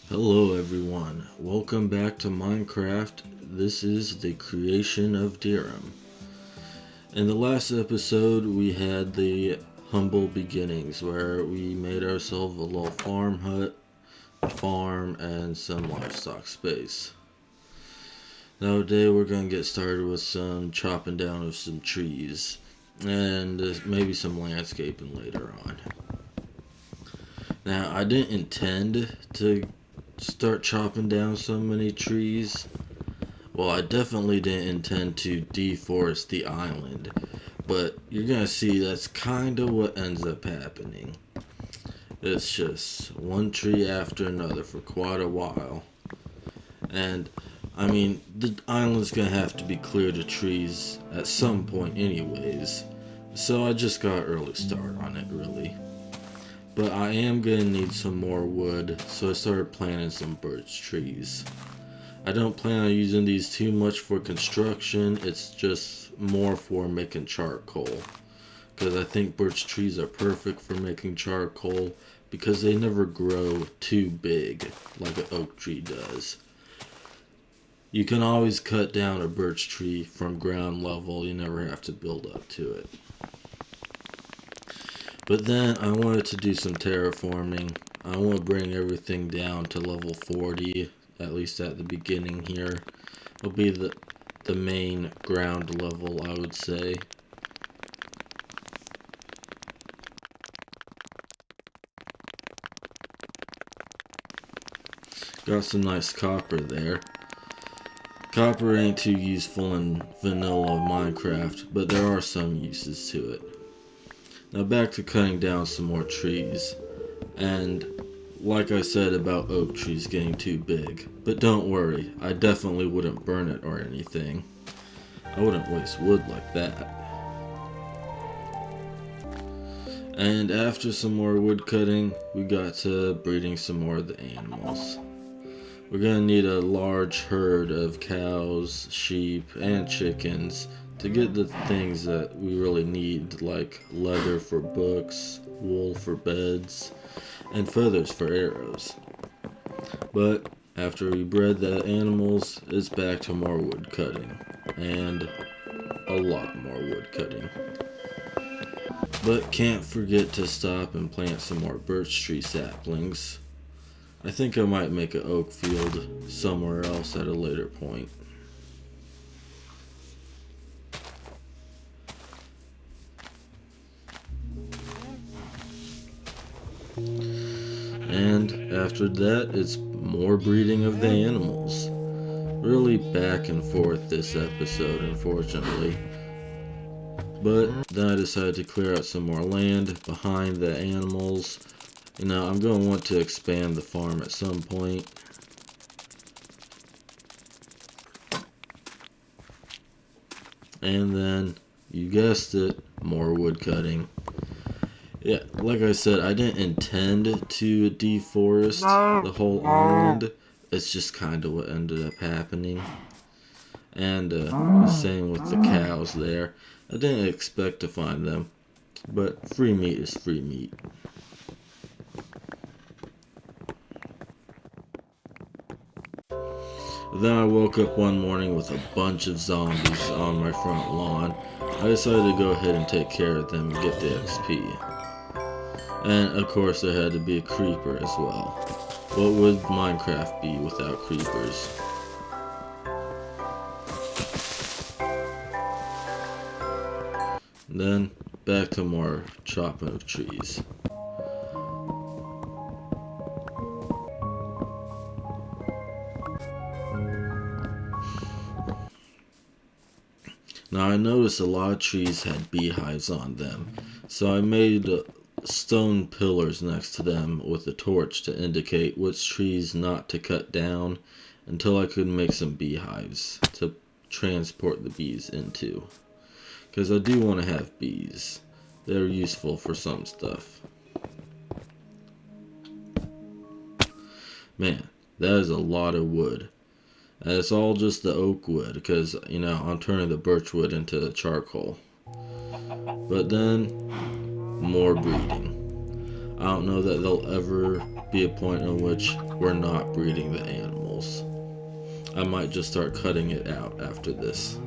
Hello everyone, welcome back to Minecraft. This is the creation of Dhirim. In the last episode we had the humble beginnings where we made ourselves a little farm hut, farm, and some livestock space. Now today we're going to get started with some chopping down of some trees and maybe some landscaping later on. Now I didn't intend to start chopping down so many trees. Well, I definitely didn't intend to deforest the island, but you're gonna see that's kind of what ends up happening. It's just one tree after another for quite a while. And I mean, the island's gonna have to be cleared of trees at some point anyways. So I just got an early start on it really. But I am gonna need some more wood, so I started planting some birch trees. I don't plan on using these too much for construction, it's just more for making charcoal. Because I think birch trees are perfect for making charcoal because they never grow too big like an oak tree does. You can always cut down a birch tree from ground level, you never have to build up to it. But then I wanted to do some terraforming. I want to bring everything down to level 40, at least at the beginning here. It'll be the main ground level, I would say. Got some nice copper there. Copper ain't too useful in vanilla Minecraft, but there are some uses to it. Now back to cutting down some more trees. And like I said about oak trees getting too big, but don't worry, I definitely wouldn't burn it or anything. I wouldn't waste wood like that. And after some more wood cutting, we got to breeding some more of the animals. We're gonna need a large herd of cows, sheep, and chickens to get the things that we really need, like leather for books, wool for beds, and feathers for arrows. But after we bred the animals, it's back to more wood cutting, and a lot more wood cutting. But can't forget to stop and plant some more birch tree saplings. I think I might make an oak field somewhere else at a later point. And after that, it's more breeding of the animals. Really back and forth this episode, unfortunately. But then I decided to clear out some more land behind the animals. You know, I'm going to want to expand the farm at some point. And then, you guessed it, more wood cutting. Yeah, like I said, I didn't intend to deforest the whole island. It's just kind of what ended up happening. And the same with the cows there. I didn't expect to find them, but free meat is free meat. Then I woke up one morning with a bunch of zombies on my front lawn. I decided to go ahead and take care of them and get the XP. And of course there had to be a creeper as well. What would Minecraft be without creepers? And then back to more chopping of trees. Now I noticed a lot of trees had beehives on them, so I made stone pillars next to them with a torch to indicate which trees not to cut down until I could make some beehives to transport the bees into. Because I do want to have bees. They're useful for some stuff. Man, that is a lot of wood. And it's all just the oak wood because, you know, I'm turning the birch wood into charcoal. But then, more breeding. I don't know that there'll ever be a point in which we're not breeding the animals. I might just start cutting it out after this.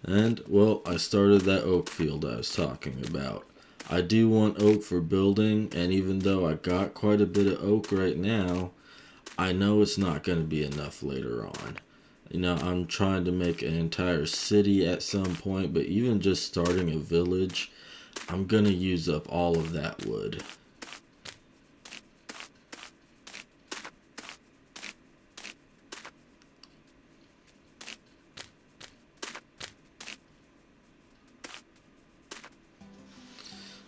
And, well, I started that oak field I was talking about. I do want oak for building, and even though I got quite a bit of oak right now, I know it's not going to be enough later on. I'm trying to make an entire city at some point, but even just starting a village, I'm going to use up all of that wood.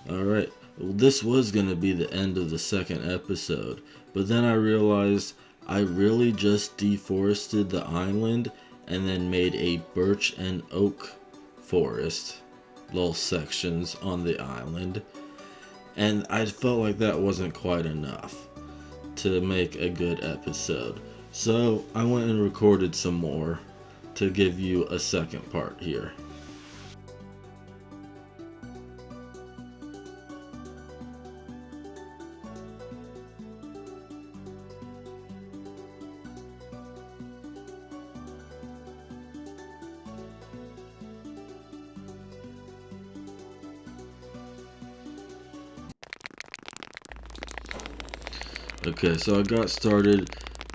Alright, well, this was going to be the end of the second episode, but then I realized I really just deforested the island and then made a birch and oak forest, little sections on the island, and I felt like that wasn't quite enough to make a good episode. So I went and recorded some more to give you a second part here. Okay, so I got started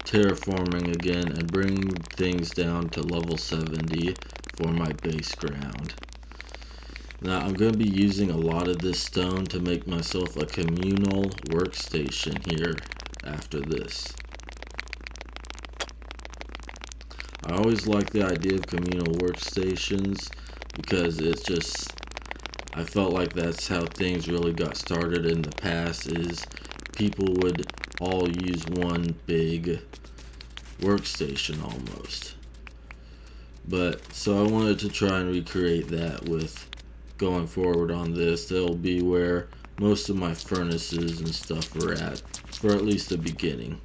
terraforming again and bringing things down to level 70 for my base ground. Now I'm going to be using a lot of this stone to make myself a communal workstation here after this. I always like the idea of communal workstations because I felt like that's how things really got started in the past, is people would all use one big workstation almost. But so I wanted to try and recreate that with going forward on this. That'll be where most of my furnaces and stuff are at for at least the beginning.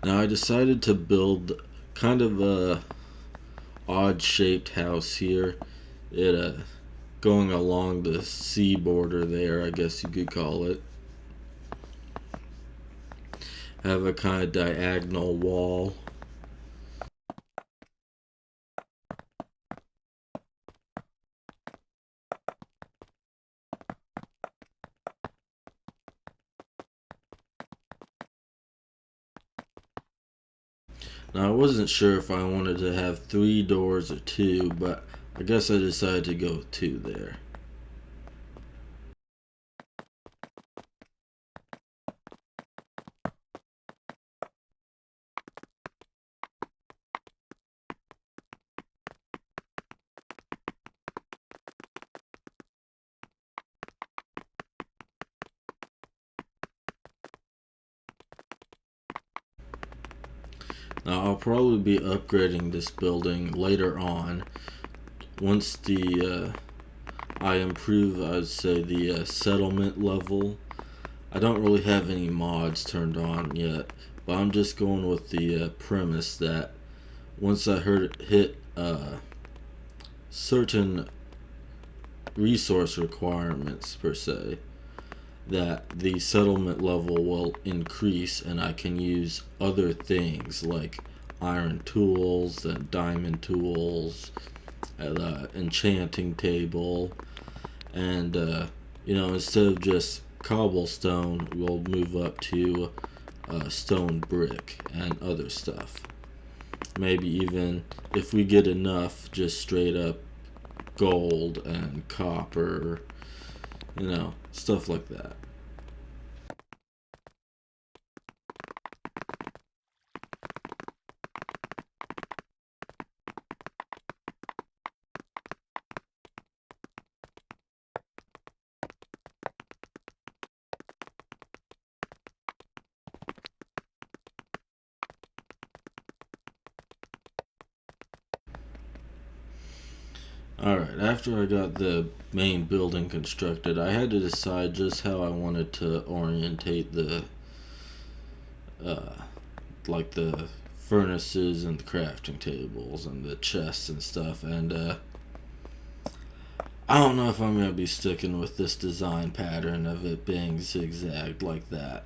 Now I decided to build kind of a odd shaped house here. It going along the sea border there, I guess you could call it. Have a kind of diagonal wall. Now I wasn't sure if I wanted to have 3 doors or 2, but I guess I decided to go with 2 there. Now I'll probably be upgrading this building later on once I improve, I'd say, the settlement level. I don't really have any mods turned on yet, but I'm just going with the premise that once I hit certain resource requirements per se, that the settlement level will increase and I can use other things like iron tools and diamond tools, enchanting table, and instead of just cobblestone, we'll move up to stone brick and other stuff. Maybe even if we get enough, just straight up gold and copper, stuff like that. Alright, after I got the main building constructed, I had to decide just how I wanted to orientate the uh, like the furnaces and the crafting tables and the chests and stuff, and I don't know if I'm gonna be sticking with this design pattern of it being zigzagged like that.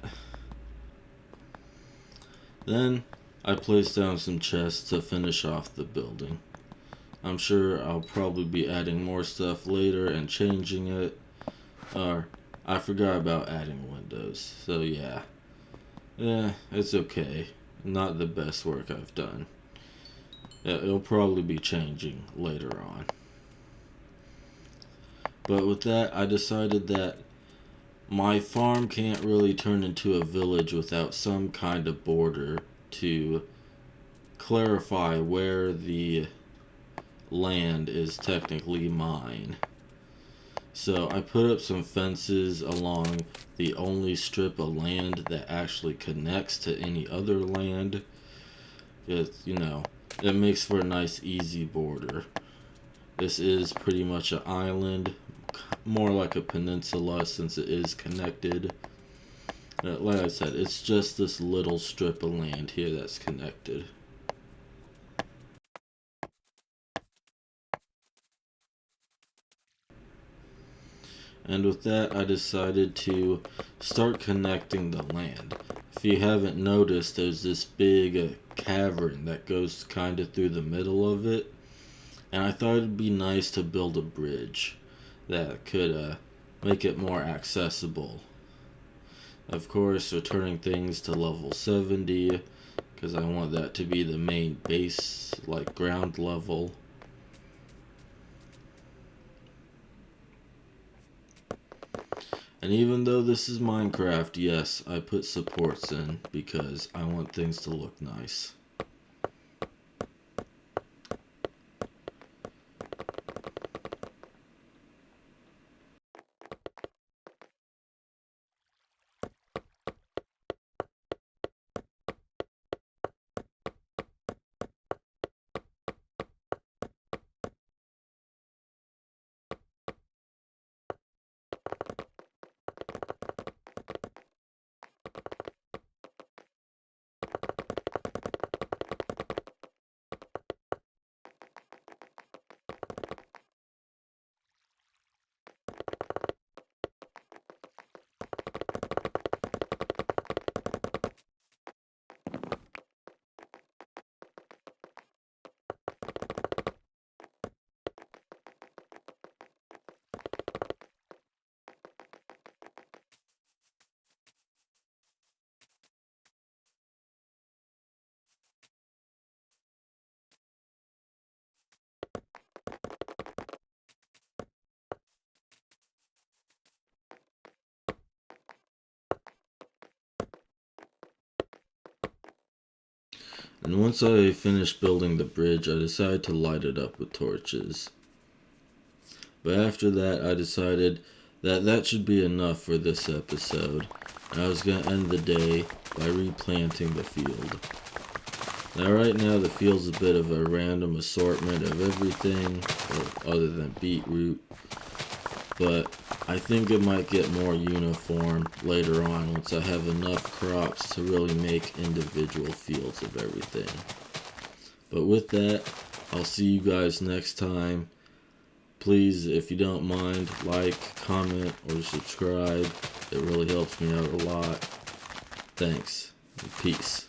Then I placed down some chests to finish off the building. I'm sure I'll probably be adding more stuff later and changing it. Or I forgot about adding windows, so yeah. It's okay. Not the best work I've done. It'll probably be changing later on. But with that, I decided that my farm can't really turn into a village without some kind of border to clarify where the land is technically mine. So I put up some fences along the only strip of land that actually connects to any other land. It makes for a nice easy border. This is pretty much an island, more like a peninsula since it is connected. Like I said, it's just this little strip of land here that's connected. And with that, I decided to start connecting the land. If you haven't noticed, there's this big cavern that goes kind of through the middle of it. And I thought it'd be nice to build a bridge that could make it more accessible. Of course, returning things to level 70, because I want that to be the main base, like ground level. And even though this is Minecraft, yes, I put supports in because I want things to look nice. And once I finished building the bridge, I decided to light it up with torches. But after that, I decided that that should be enough for this episode. And I was going to end the day by replanting the field. Now right now the field's a bit of a random assortment of everything, other than beetroot. But I think it might get more uniform later on once I have enough crops to really make individual fields of everything. But with that, I'll see you guys next time. Please, if you don't mind, like, comment, or subscribe. It really helps me out a lot. Thanks. Peace.